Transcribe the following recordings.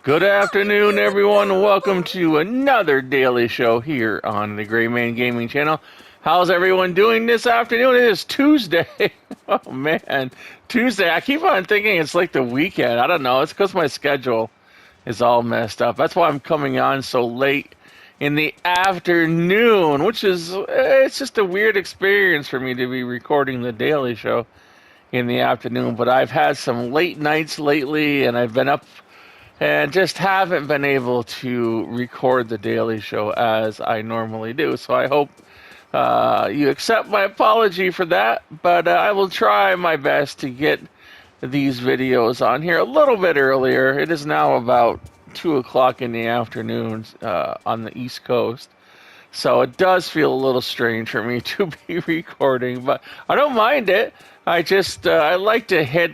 Good afternoon, everyone. Welcome to another daily show here on the Gray Man Gaming channel. How's everyone doing this afternoon? It is Tuesday. Oh, man. Tuesday. I keep on thinking it's like the weekend. I don't know. It's because my schedule is all messed up. That's why I'm coming on so late in the afternoon, which is, it's just a weird experience for me to be recording the daily show in the afternoon. But I've had some late nights lately, and I've been up and just haven't been able to record the daily show as I normally do. So I hope you accept my apology for that, but I will try my best to get these videos on here a little bit earlier. It is now about 2 o'clock in the afternoon on the East Coast. So it does feel a little strange for me to be recording, but I don't mind it. I like to hit,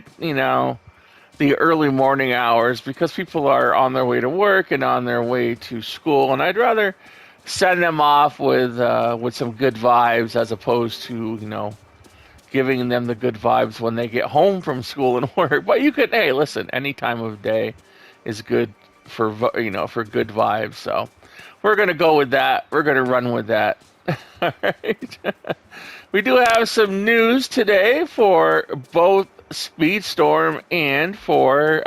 the early morning hours because people are on their way to work and on their way to school, and I'd rather send them off with some good vibes as opposed to giving them the good vibes when they get home from school and work. But hey, listen, any time of day is good for for good vibes. So we're gonna go with that. We're gonna run with that. All right. We do have some news today for both Speedstorm and for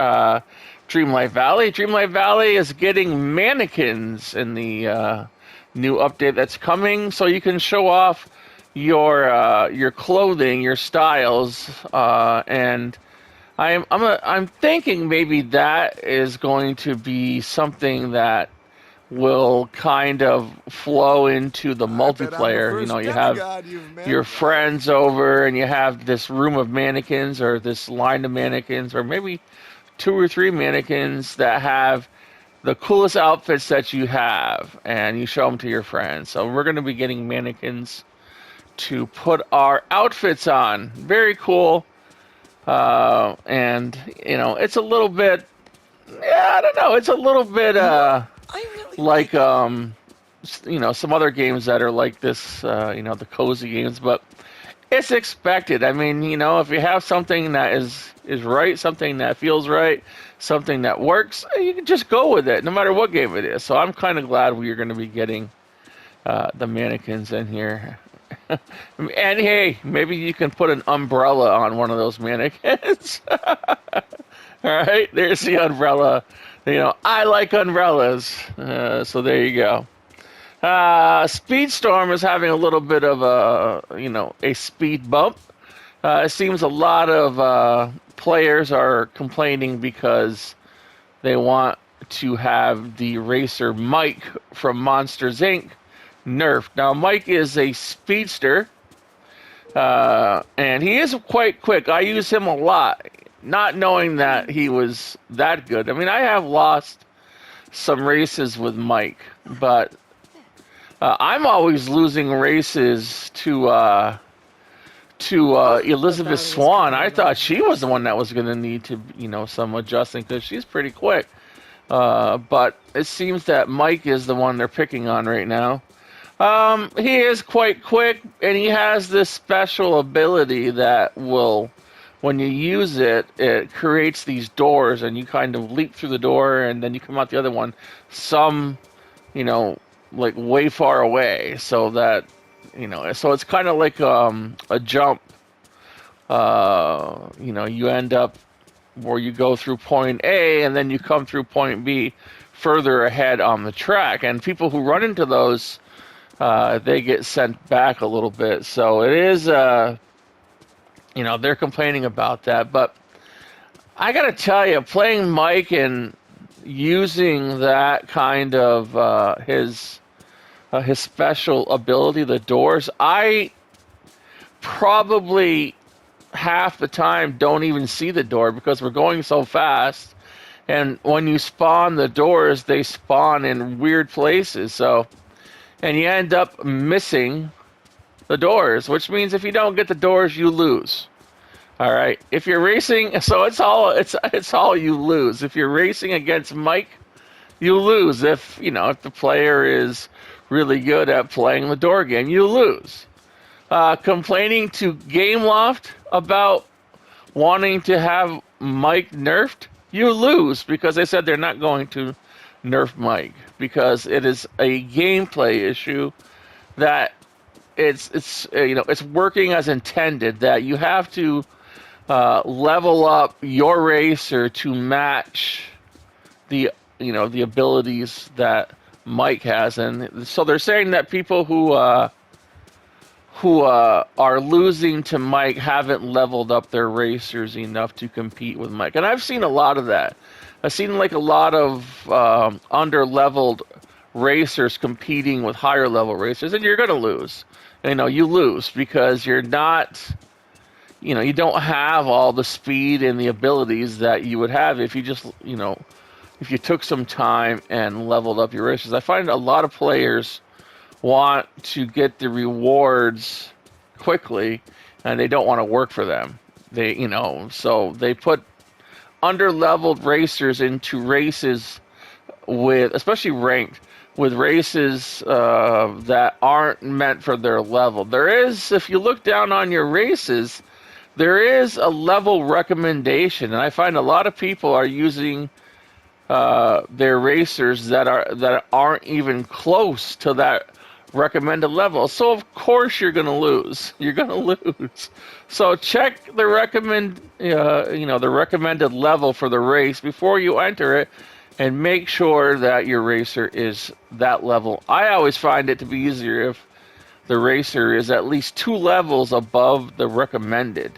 Dreamlight Valley. Dreamlight Valley is getting mannequins in the new update that's coming, so you can show off your clothing, your styles, and I'm thinking maybe that is going to be something that will kind of flow into the multiplayer. You have your friends over and you have this room of mannequins or this line of mannequins or maybe 2 or 3 mannequins that have the coolest outfits that you have, and you show them to your friends. So we're going to be getting mannequins to put our outfits on. Very cool. And it's a little bit, I don't know, it's a little bit like some other games that are like this, the cozy games, but it's expected. I mean, if you have something that is right, something that feels right, something that works, you can just go with it no matter what game it is. So I'm kind of glad we are going to be getting the mannequins in here. And hey, maybe you can put an umbrella on one of those mannequins. All right, there's the umbrella. I like umbrellas, so there you go. Speedstorm is having a little bit of a speed bump. It seems a lot of players are complaining because they want to have the racer Mike from Monsters Inc. nerfed. Now, Mike is a speedster, and he is quite quick. I use him a lot, not knowing that he was that good. I mean, I have lost some races with Mike, but I'm always losing races to Elizabeth Swan. I thought she was the one that was going to need to, some adjusting because she's pretty quick. But it seems that Mike is the one they're picking on right now. He is quite quick, and he has this special ability that will, when you use it, it creates these doors, and you kind of leap through the door, and then you come out the other one, like way far away, so that, so it's kind of like a jump. You end up where you go through point A, and then you come through point B further ahead on the track, and people who run into those, they get sent back a little bit. So it is, they're complaining about that. But I got to tell you, playing Mike and using that kind of his special ability, the doors, I probably half the time don't even see the door because we're going so fast. And when you spawn the doors, they spawn in weird places. So, and you end up missing the doors, which means if you don't get the doors, you lose. All right. If you're racing, so it's all you lose. If you're racing against Mike, you lose. If the player is really good at playing the door game, you lose. Complaining to Gameloft about wanting to have Mike nerfed. you lose because they said they're not going to nerf Mike because it is a gameplay issue that it's working as intended, that you have to level up your racer to match the the abilities that Mike has. And so they're saying that people who are losing to Mike haven't leveled up their racers enough to compete with Mike. And I've seen a lot of that. I've seen like a lot of under-leveled racers competing with higher-level racers, and you're going to lose. You lose because you're not, you don't have all the speed and the abilities that you would have if you just, if you took some time and leveled up your racers. I find a lot of players want to get the rewards quickly, and they don't want to work for them. So they put under-leveled racers into races with, especially ranked, with races that aren't meant for their level. There is, if you look down on your races, there is a level recommendation, and I find a lot of people are using their racers that aren't even close to that recommended level. So of course you're going to lose. You're going to lose. So check the the recommended level for the race before you enter it, and make sure that your racer is that level. I always find it to be easier if the racer is at least 2 levels above the recommended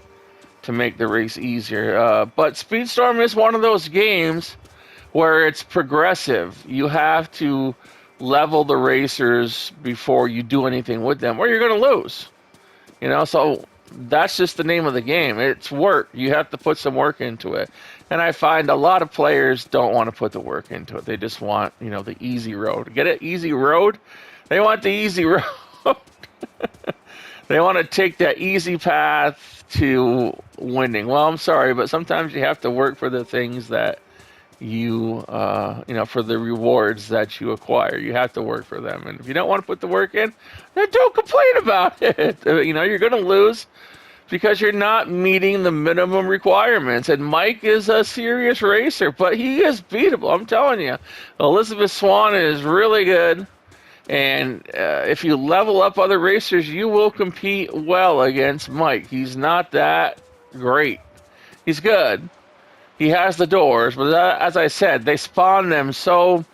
to make the race easier. But Speedstorm is one of those games where it's progressive. You have to level the racers before you do anything with them, or you're going to lose. So that's just the name of the game. It's work. You have to put some work into it. And I find a lot of players don't want to put the work into it. They just want, the easy road. Get it? Easy road? They want the easy road. They want to take that easy path to winning. Well, I'm sorry, but sometimes you have to work for the things that for the rewards that you acquire. You have to work for them. And if you don't want to put the work in, then don't complain about it. You're going to lose because you're not meeting the minimum requirements. And Mike is a serious racer, but he is beatable. I'm telling you. Elizabeth Swan is really good. And if you level up other racers, you will compete well against Mike. He's not that great. He's good. He has the doors, but as I said, they spawn them so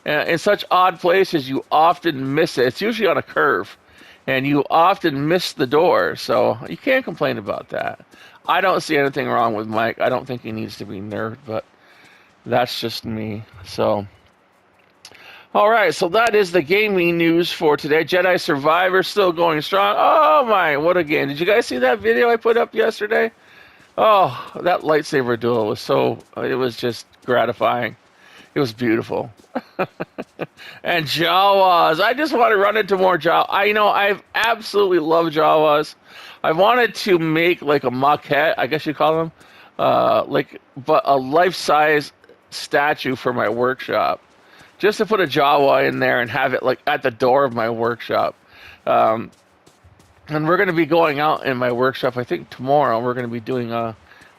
in such odd places, you often miss it. It's usually on a curve, and you often miss the door, so you can't complain about that. I don't see anything wrong with Mike. I don't think he needs to be nerfed, but that's just me. So, all right, so that is the gaming news for today. Jedi Survivor still going strong. Oh my, what a game. Did you guys see that video I put up yesterday? Oh, that lightsaber duel was it was just gratifying. It was beautiful. And Jawas. I just want to run into more Jawas. I've absolutely loved Jawas. I wanted to make like a maquette, I guess you call them, but a life-size statue for my workshop. Just to put a Jawa in there and have it like at the door of my workshop. And we're going to be going out in my workshop, I think tomorrow. We're going to be doing a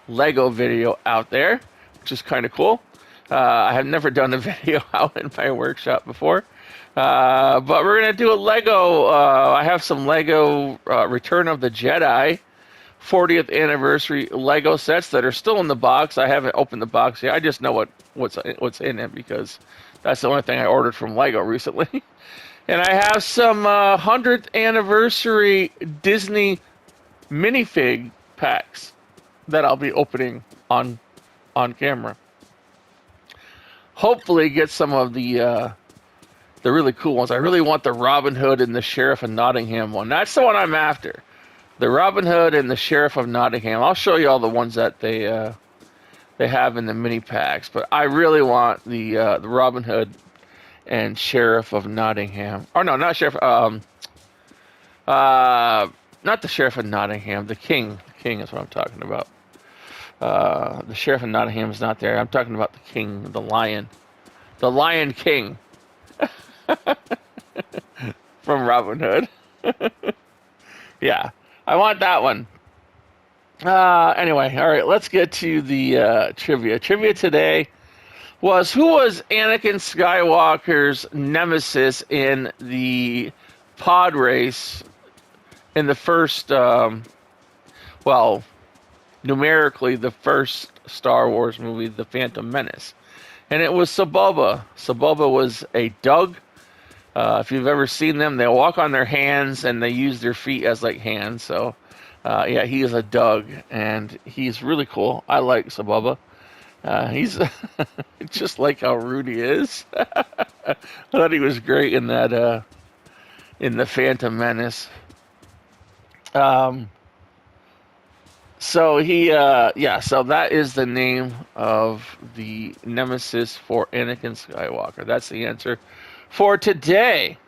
Lego video out there, which is kind of cool. I have never done a video out in my workshop before. But we're going to do a Lego. I have some Lego Return of the Jedi 40th anniversary Lego sets that are still in the box. I haven't opened the box yet. I just know what's in it because that's the only thing I ordered from Lego recently. And I have some 100th anniversary Disney minifig packs that I'll be opening on camera. Hopefully get some of the really cool ones. I really want the Robin Hood and the Sheriff of Nottingham one. That's the one I'm after. The Robin Hood and the Sheriff of Nottingham. I'll show you all the ones that they have in the mini packs. But I really want the Robin Hood and Sheriff of Nottingham. Or no, not Sheriff. Not the Sheriff of Nottingham. The King. The King is what I'm talking about. The Sheriff of Nottingham is not there. I'm talking about the King, the Lion. The Lion King. From Robin Hood. Yeah. I want that one. Anyway, all right, let's get to the trivia. Trivia today was who was Anakin Skywalker's nemesis in the pod race in the first, well, numerically, the first Star Wars movie, The Phantom Menace. And it was Sebulba. Sebulba was a Dug. If you've ever seen them, they walk on their hands and they use their feet as like hands. So, yeah, he is a Dug, and he's really cool. I like Sebulba. He's just like how Rudy is. I thought he was great in that in the Phantom Menace. So he, yeah, so that is the name of the nemesis for Anakin Skywalker. That's the answer for today.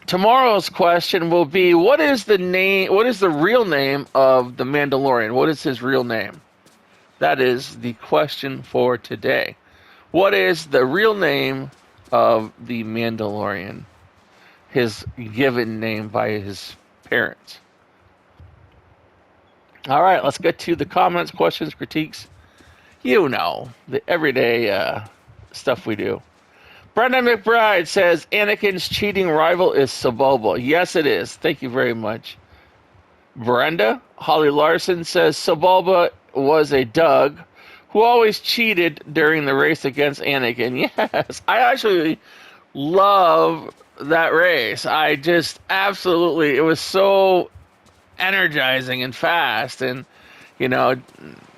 Tomorrow's question will be, what is the real name of the Mandalorian? What is his real name? That is the question for today. What is the real name of the Mandalorian? His given name by his parents. All right, let's get to the comments, questions, critiques. You know, the everyday stuff we do. Brenda McBride says, Anakin's cheating rival is Sebulba. Yes, it is. Thank you very much, Brenda. Holly Larson says, Sebulba was a Dug who always cheated during the race against Anakin. Yes, I actually love that race. I just absolutely, it was so energizing and fast and, you know,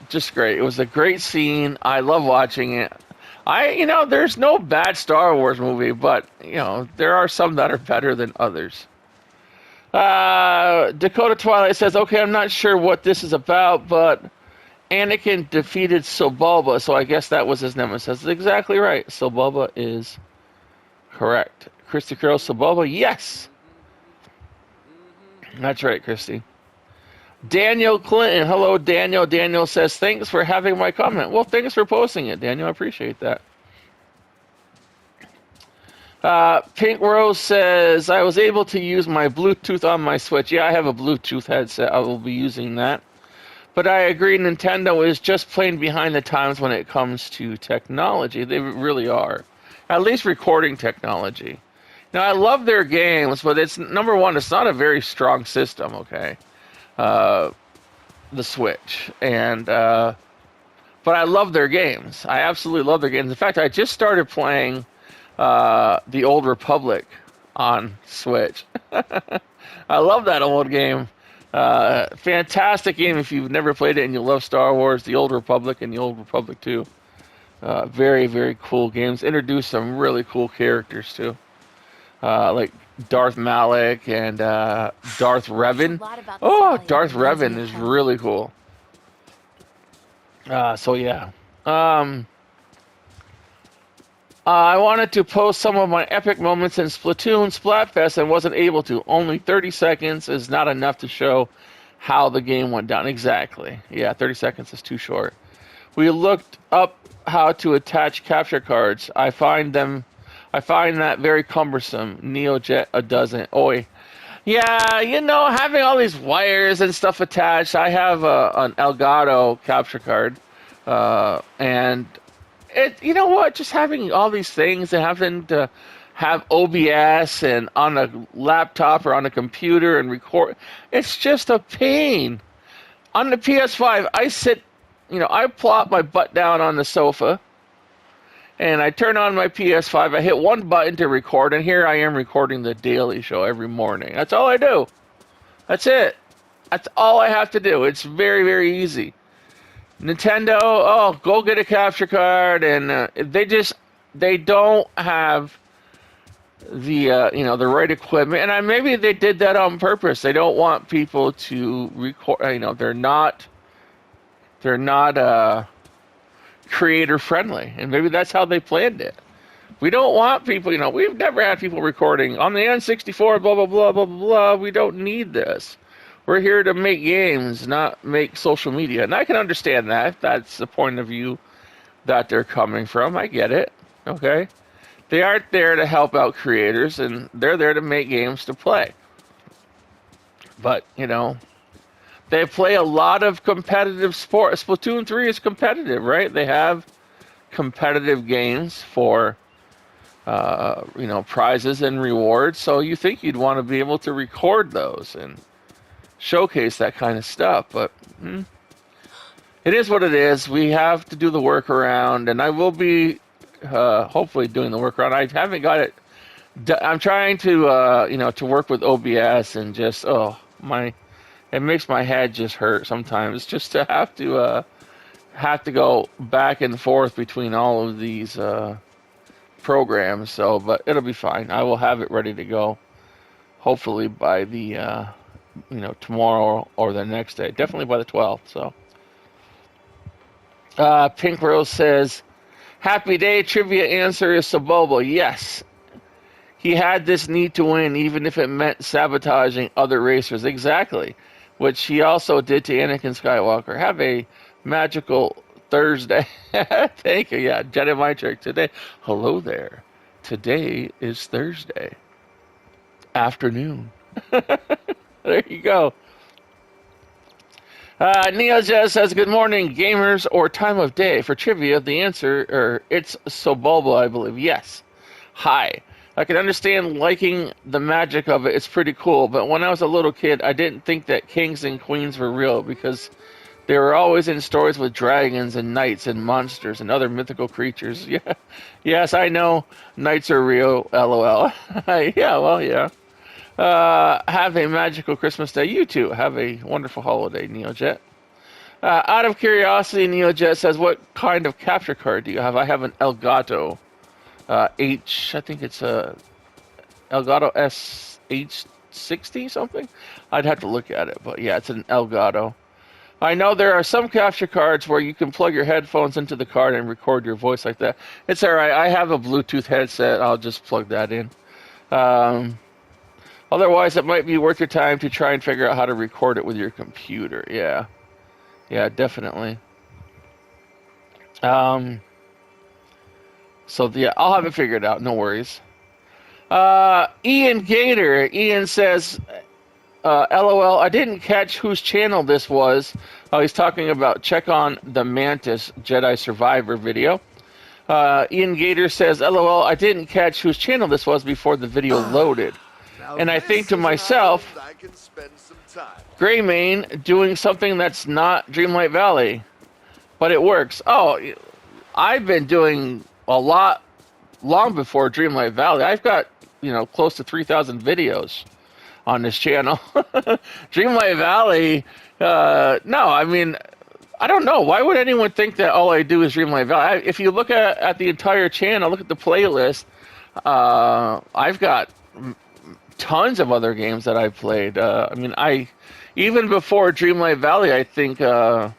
just great. It was a great scene. I love watching it. There's no bad Star Wars movie, but, there are some that are better than others. DakotaTwilight says, okay, I'm not sure what this is about, but Anakin defeated Sebulba, so I guess that was his nemesis. That's exactly right. Sebulba is correct. Kristy Crow, Sebulba, yes. That's right, Kristy. Daniel Clinton, hello, Daniel. Daniel says, thanks for having my comment. Well, thanks for posting it, Daniel. I appreciate that. Pink Rose says, I was able to use my Bluetooth on my Switch. Yeah, I have a Bluetooth headset. I will be using that. But I agree, Nintendo is just playing behind the times when it comes to technology. They really are. At least recording technology. Now, I love their games, but it's, number one, it's not a very strong system, okay? The Switch. And, but I love their games. I absolutely love their games. In fact, I just started playing The Old Republic on Switch. I love that old game. Fantastic game if you've never played it and you love Star Wars, The Old Republic and The Old Republic 2. Very, very cool games. Introduced some really cool characters, too. Like Darth Malak and Darth Revan. Oh, Darth Revan is really cool. So, yeah. I wanted to post some of my epic moments in Splatoon Splatfest and wasn't able to. Only 30 seconds is not enough to show how the game went down. Exactly. Yeah, 30 seconds is too short. We looked up how to attach capture cards. I find that very cumbersome. Neojet doesn't. Oi. Yeah, having all these wires and stuff attached. I have an Elgato capture card. And you know what? Just having all these things and having to have OBS and on a laptop or on a computer and record, it's just a pain. On the PS5, I sit, I plop my butt down on the sofa and I turn on my PS5. I hit one button to record, and here I am recording the Daily Show every morning. That's all I do. That's it. That's all I have to do. It's very, very easy. Nintendo, go get a capture card, and they don't have the the right equipment, and maybe they did that on purpose. They don't want people to record. They're not creator friendly, and maybe that's how they planned it. We don't want people. We've never had people recording on the N64. Blah blah blah blah blah. We don't need this. We're here to make games, not make social media. And I can understand that. If that's the point of view that they're coming from. I get it. Okay? They aren't there to help out creators, and they're there to make games to play. But, They play a lot of competitive sport. Splatoon 3 is competitive, right? They have competitive games for prizes and rewards. So you think you'd want to be able to record those and showcase that kind of stuff. But it is what it is. We have to do the workaround, and I will be hopefully doing the workaround. I haven't got it. I'm trying to to work with OBS, and just it makes my head just hurt sometimes just to have to go back and forth between all of these programs. So, but it'll be fine. I will have it ready to go, hopefully by the tomorrow or the next day. Definitely by the 12th. So, Pink Rose says, "Happy day." Trivia answer is Sebulba. Yes. He had this need to win, even if it meant sabotaging other racers. Exactly. Which he also did to Anakin Skywalker. Have a magical Thursday. Thank you. Yeah, Jedi Mind Trick today. Hello there. Today is Thursday afternoon. There you go. Neojet says, "Good morning, gamers," or time of day. For trivia, the answer, it's Sebulba, I believe. Yes. Hi. I can understand liking the magic of it. It's pretty cool. But when I was a little kid, I didn't think that kings and queens were real because they were always in stories with dragons and knights and monsters and other mythical creatures. Yeah. Yes, I know knights are real. LOL. Yeah, well, yeah. Have a magical Christmas day. You too. Have a wonderful holiday, Neojet. Out of curiosity, Neojet says, "What kind of capture card do you have?" I have an Elgato I think it's a Elgato SH60 something. I'd have to look at it, but yeah, it's an Elgato. I know there are some capture cards where you can plug your headphones into the card and record your voice like that. It's all right. I have a Bluetooth headset. I'll just plug that in. Otherwise, it might be worth your time to try and figure out how to record it with your computer. Yeah. Yeah, definitely. So, yeah, I'll have it figured out. No worries. Ian Gator. Ian says, LOL, I didn't catch whose channel this was. Oh, he's talking about check on the Mantis Jedi Survivor video. Ian Gator says, LOL, I didn't catch whose channel this was before the video loaded. And I think to myself, Greymane doing something that's not Dreamlight Valley, but it works. Oh, I've been doing a lot long before Dreamlight Valley. I've got, close to 3,000 videos on this channel. Dreamlight Valley, no, I mean, I don't know. Why would anyone think that all I do is Dreamlight Valley? If you look at the entire channel, look at the playlist, I've got tons of other games that I've played. Even before Dreamlight Valley, I think, I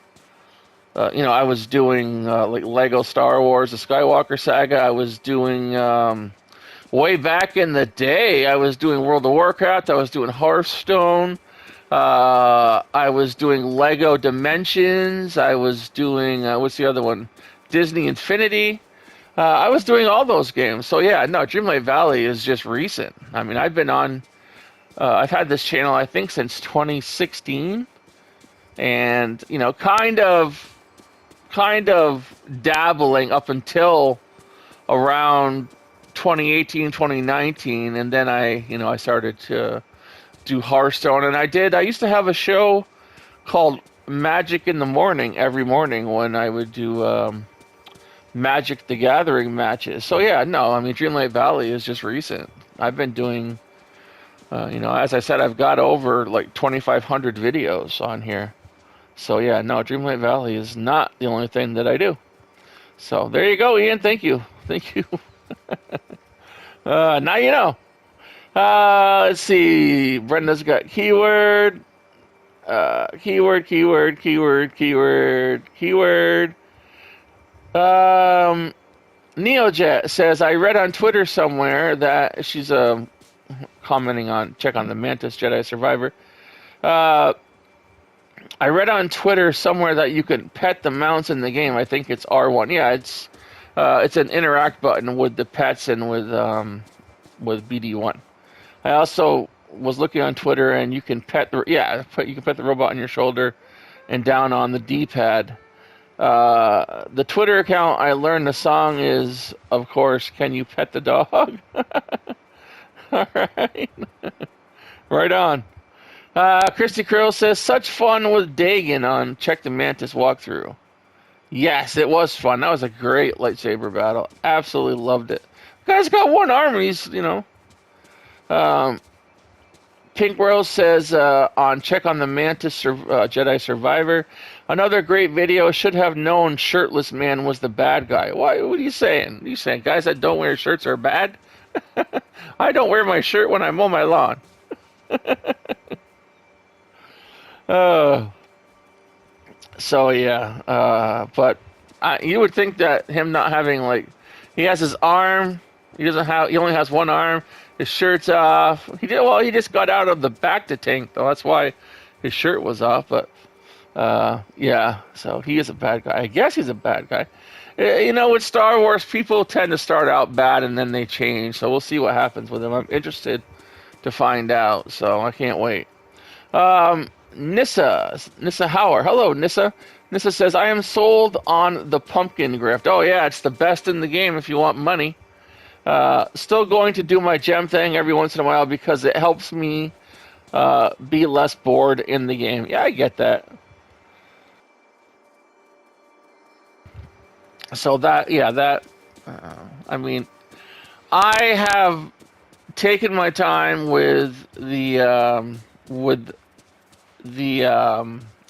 was doing like Lego Star Wars, the Skywalker Saga. I was doing, way back in the day, I was doing World of Warcraft. I was doing Hearthstone. I was doing Lego Dimensions. I was doing, what's the other one? Disney Infinity. I was doing all those games. So yeah, no, Dreamlight Valley is just recent. I mean, I've been on, I've had this channel, I think, since 2016. And, kind of dabbling up until around 2018, 2019. And then I started to do Hearthstone. And I used to have a show called Magic in the Morning every morning when I would do Magic the Gathering matches. So yeah, no, I mean, Dreamlight Valley is just recent. I've been doing, as I said, I've got over like 2,500 videos on here. So yeah, no, Dreamlight Valley is not the only thing that I do. So there you go, Ian. Thank you. Thank you. Now you know. Let's see. Brenda's got keyword. Keyword. Neojet says, I read on Twitter somewhere that she's commenting on, check on the Mantis Jedi Survivor. I read on Twitter somewhere that you can pet the mounts in the game. I think it's R1. Yeah, it's an interact button with the pets and with BD1. I also was looking on Twitter, and you can pet the you can pet the robot on your shoulder and down on the D-pad. The Twitter account I learned the song is, of course, "Can You Pet the Dog?" All right, right on. Kristy Crow says, "Such fun with Dagon on Check the Mantis walkthrough." Yes, it was fun. That was a great lightsaber battle. Absolutely loved it. Guy's got one arm. He's, Pink Rose says on Check on the Mantis Jedi Survivor, another great video. Should have known shirtless man was the bad guy. Why? What are you saying? Are you saying guys that don't wear shirts are bad? I don't wear my shirt when I mow my lawn. So yeah, but you would think that him not having he has his arm. He doesn't have. He only has one arm. His shirt's off. He just got out of the Bacta tank though. That's why his shirt was off. But yeah, so he is a bad guy. I guess he's a bad guy. With Star Wars, people tend to start out bad and then they change. So we'll see what happens with him. I'm interested to find out. So I can't wait. Nissa Hauer. Hello, Nissa. Nissa says, I am sold on the pumpkin grift. Oh, yeah, it's the best in the game if you want money. Still going to do my gem thing every once in a while because it helps me be less bored in the game. Yeah, I get that. So I mean, I have taken my time with the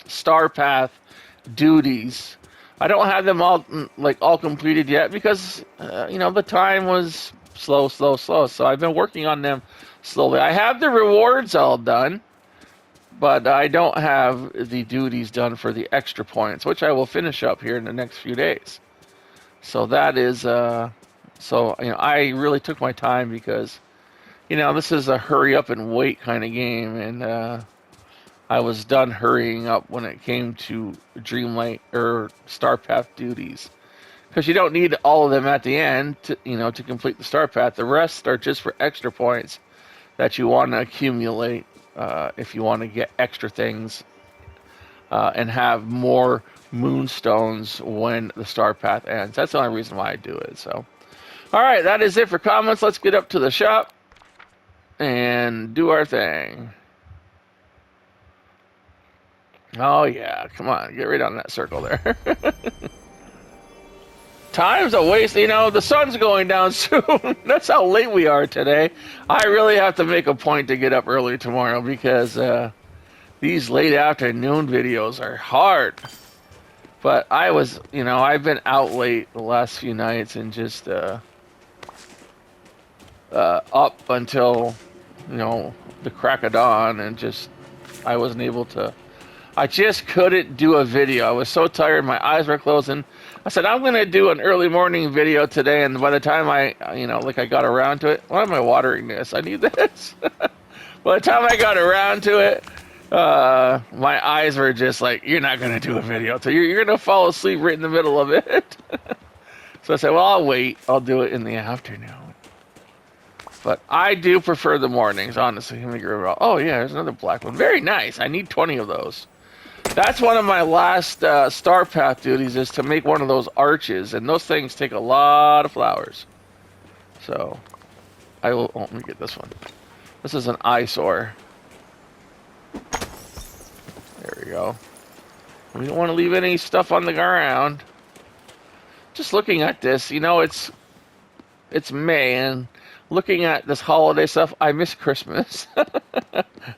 Star Path duties. I don't have them all completed yet because the time was slow. So I've been working on them slowly. I have the rewards all done, but I don't have the duties done for the extra points, which I will finish up here in the next few days. So that is I really took my time because this is a hurry up and wait kind of game, and I was done hurrying up when it came to Dreamlight or Star Path duties, because you don't need all of them at the end to complete the Star Path. The rest are just for extra points that you want to accumulate if you want to get extra things and have more moonstones when the Star Path ends. That's the only reason why I do it. So, all right, that is it for comments. Let's get up to the shop and do our thing. Oh, yeah. Come on. Get right on that circle there. Time's a waste. The sun's going down soon. That's how late we are today. I really have to make a point to get up early tomorrow because these late afternoon videos are hard. But I've been out late the last few nights and just up until, the crack of dawn, and I wasn't able to. I just couldn't do a video. I was so tired. My eyes were closing. I said, I'm going to do an early morning video today. And by the time I got around to it, why am I watering this? I need this. By the time I got around to it, my eyes were just like, you're not going to do a video. So you're going to fall asleep right in the middle of it. So I said, well, I'll wait. I'll do it in the afternoon. But I do prefer the mornings, honestly. Oh, yeah, there's another black one. Very nice. I need 20 of those. That's one of my last Star Path duties, is to make one of those arches. And those things take a lot of flowers. So, let me get this one. This is an eyesore. There we go. We don't want to leave any stuff on the ground. Just looking at this, it's May, and looking at this holiday stuff, I miss Christmas.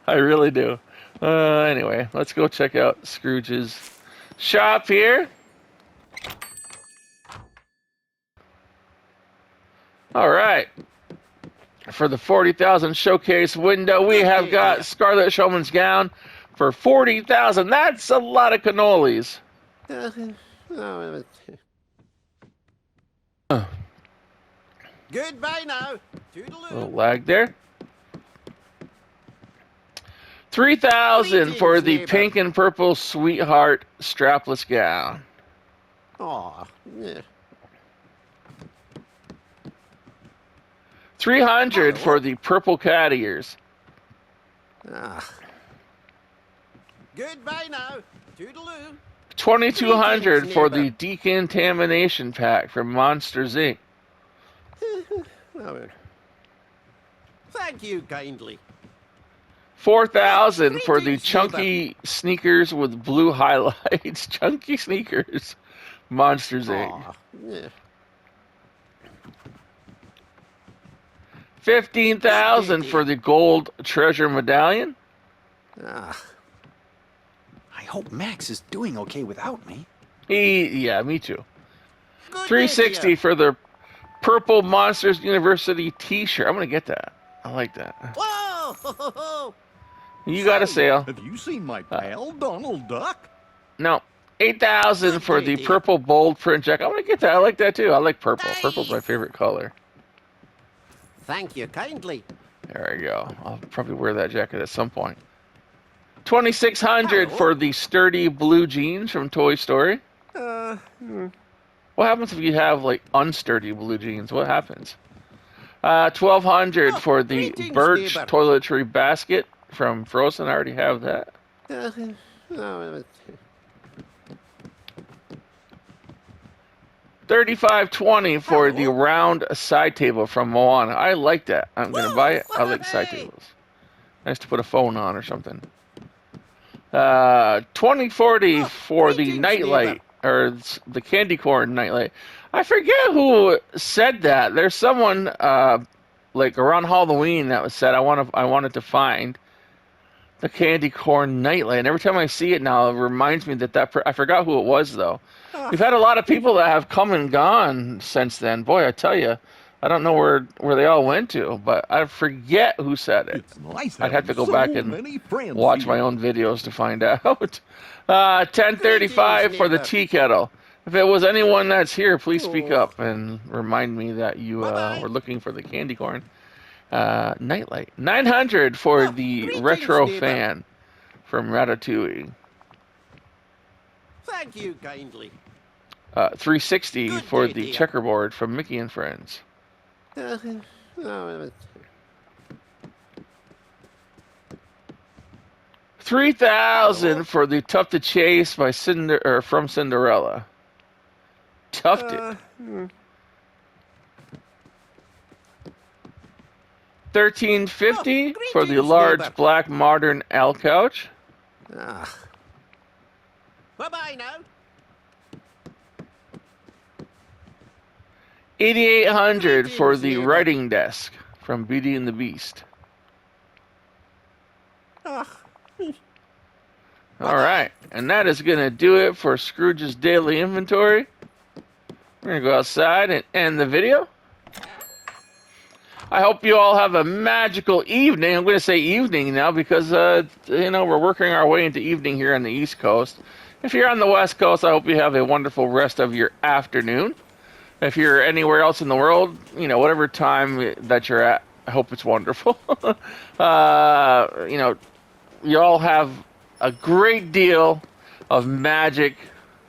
I really do. Anyway, let's go check out Scrooge's shop here. All right. For the 40,000 showcase window, we have got Scarlet Showman's gown for 40,000. That's a lot of cannolis. Goodbye now. Toodaloo. A little lag there. 3,000 for the pink and purple sweetheart strapless gown. Aw, yeah. 300 for the purple cat ears. Ah. Goodbye now. Toodaloo. 2,200 for the Greetings, decontamination pack from Monsters Inc. Oh, thank you kindly. 4,000 for the Greetings, chunky sneakers with blue highlights. Chunky sneakers. Monsters Inc. Aw, yeah. 15,000 for the gold treasure medallion. Ah. I hope Max is doing okay without me. Yeah, me too. Good 360 idea. for the purple Monsters University t-shirt. I'm going to get that. I like that. Whoa! Ho, ho, ho. You got a sale. Have you seen my pal, Donald Duck? No. 8,000 Good for the idea. purple bold print jacket. I'm going to get that. I like that too. I like purple. Nice. Purple's my favorite color. Thank you kindly. There we go. I'll probably wear that jacket at some point. 2,600 Hello. for the sturdy blue jeans from Toy Story. Hmm. What happens if you have like unsturdy blue jeans? What happens? 1,200 Oh, for the greetings, birch neighbor. toiletry basket from Frozen. I already have that. Oh, 35.20 for the Hello. round side table from Moana. I like that. I'm gonna Whoa, buy it. I like side hey. tables. Nice to put a phone on or something. 2040 Oh, for the greetings, nightlight neighbor. or the candy corn nightlight. I forget who said that. There's someone like around Halloween that was said I wanted to find the candy corn nightlight. And every time I see it now, it reminds me that I forgot who it was though. We've had a lot of people that have come and gone since then. Boy, I tell you, I don't know where they all went to, but I forget who said it. It's nice I'd have to go having back so and many friends watch my here. own videos to find out. 10:35 for the neighbor. tea kettle. If it was anyone that's here, please speak Oh. up and remind me that you Bye-bye. were looking for the candy corn nightlight. 900 for Oh, the greetings, retro neighbor. fan from Ratatouille. Thank you kindly. 360 Good for the idea. checkerboard from Mickey and Friends. Oh, 3,000 for the Tough to Chase by from Cinderella. Toughed it. 1350 Oh, for the greetings, large neighbor. black modern L couch. Ah. Bye-bye now. 8,800 for Greetings, the neighbor. writing desk from Beauty and the Beast. Ah. All right, and that is going to do it for Scrooge's daily inventory. We're going to go outside and end the video. I hope you all have a magical evening. I'm going to say evening now because, we're working our way into evening here on the East Coast. If you're on the West Coast, I hope you have a wonderful rest of your afternoon. If you're anywhere else in the world, whatever time that you're at, I hope it's wonderful. You all have a great deal of magic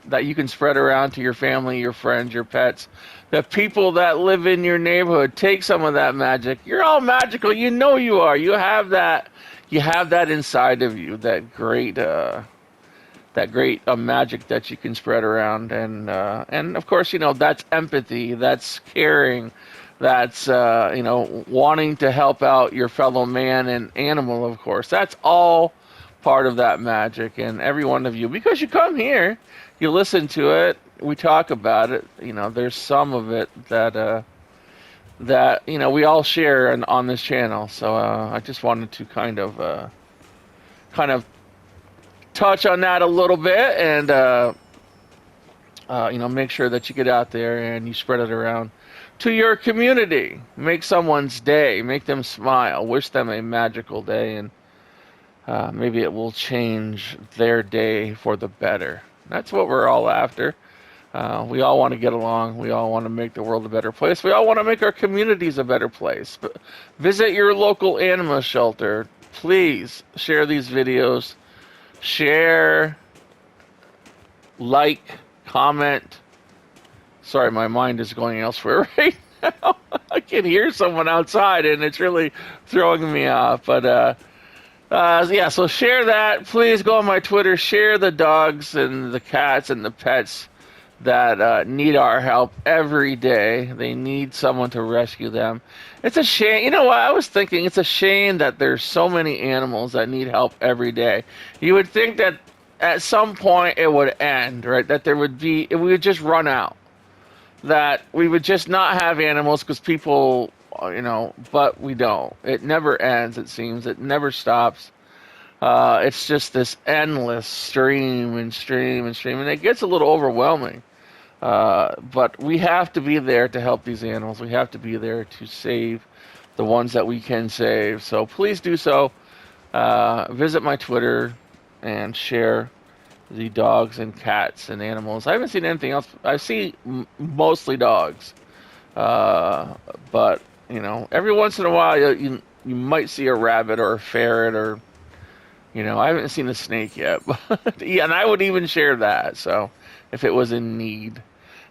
that you can spread around to your family, your friends, your pets, the people that live in your neighborhood. Take some of that magic. You're all magical. You know you are. You have that inside of you, that great magic that you can spread around. And of course, that's empathy, that's caring, that's wanting to help out your fellow man and animal. Of course, that's all part of that magic. And every one of you, because you come here, you listen to it, we talk about it, there's some of it that we all share on this channel. So I just wanted to kind of touch on that a little bit and make sure that you get out there and you spread it around to your community. Make someone's day, make them smile, wish them a magical day, and maybe it will change their day for the better. That's what we're all after. We all want to get along. We all want to make the world a better place. We all want to make our communities a better place. But visit your local animal shelter. Please share these videos. Share, like, comment. Sorry, my mind is going elsewhere right now. I can hear someone outside and it's really throwing me off. But Yeah, so share that. Please go on my Twitter. Share the dogs and the cats and the pets that need our help every day. They need someone to rescue them. It's a shame. You know what? I was thinking it's a shame that there's so many animals that need help every day. You would think that at some point it would end, right? That we would just run out. That we would just not have animals because people, but we don't. It never ends, it seems. It never stops. It's just this endless stream and stream and stream, and it gets a little overwhelming. But we have to be there to help these animals. We have to be there to save the ones that we can save. So please do so. Visit my Twitter and share the dogs and cats and animals. I haven't seen anything else. I see mostly dogs. But, every once in a while you might see a rabbit or a ferret or, I haven't seen a snake yet. But, yeah, and I would even share that, so, if it was in need.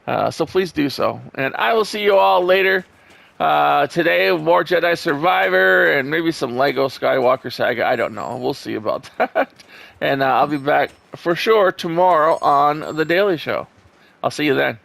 So please do so. And I will see you all later. Today, more Jedi Survivor and maybe some Lego Skywalker Saga. I don't know. We'll see about that. And I'll be back for sure tomorrow on The Daily Show. I'll see you then.